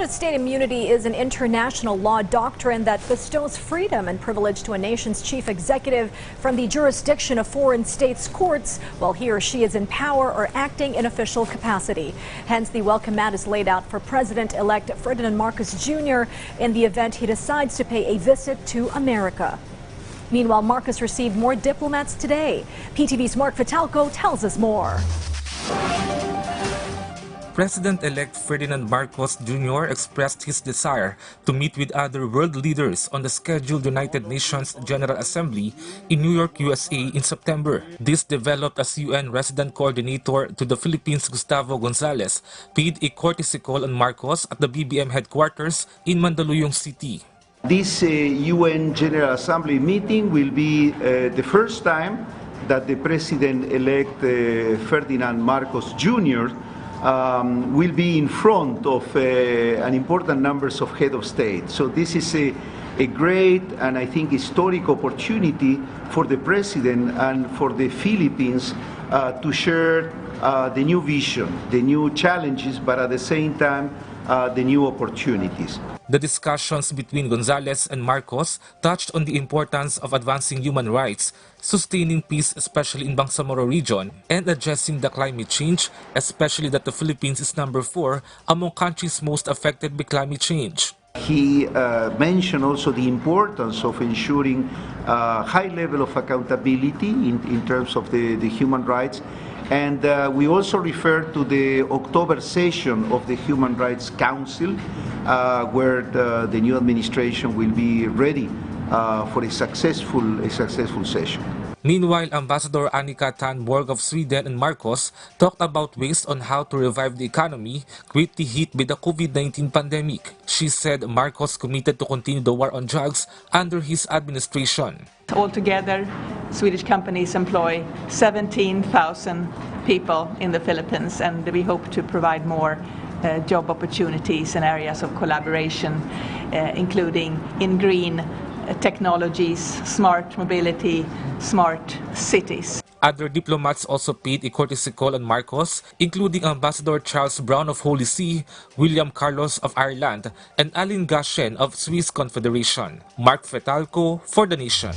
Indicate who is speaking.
Speaker 1: United States immunity is an international law doctrine that bestows freedom and privilege to a nation's chief executive from the jurisdiction of foreign states' courts while he or she is in power or acting in official capacity. Hence, the welcome mat is laid out for President-elect Ferdinand Marcos Jr. in the event he decides to pay a visit to America. Meanwhile, Marcos received more diplomats today. PTV's Mark Vitalco tells us more.
Speaker 2: President-elect Ferdinand Marcos Jr. expressed his desire to meet with other world leaders on the scheduled United Nations General Assembly in New York, USA in September. This developed as UN Resident Coordinator to the Philippines, Gustavo Gonzalez, paid a courtesy call on Marcos at the BBM headquarters in Mandaluyong City.
Speaker 3: This UN General Assembly meeting will be the first time that the President-elect Ferdinand Marcos Jr. Will be in front of an important numbers of head of state. So this is a great and I think historic opportunity for the President and for the Philippines to share the new vision, the new challenges, but at the same time the new opportunities.
Speaker 2: The discussions between Gonzalez and Marcos touched on the importance of advancing human rights, sustaining peace especially in Bangsamoro region, and addressing the climate change, especially that the Philippines is number 4 among countries most affected by climate change.
Speaker 3: He mentioned also the importance of ensuring a high level of accountability in terms of the human rights. And we also refer to the October session of the Human Rights Council, where the new administration will be ready for a successful session.
Speaker 2: Meanwhile, Ambassador Annika Thunborg of Sweden and Marcos talked about ways on how to revive the economy greatly hit by the COVID-19 pandemic. She said Marcos committed to continue the war on drugs under his administration.
Speaker 4: Altogether, Swedish companies employ 17,000 people in the Philippines, and we hope to provide more job opportunities and areas of collaboration, including in green technologies, smart mobility, smart cities.
Speaker 2: Other diplomats also paid a courtesy call on Marcos, including Ambassador Charles Brown of Holy See, William Carlos of Ireland, and Aline Gashen of Swiss Confederation. Mark Fetalco for The Nation.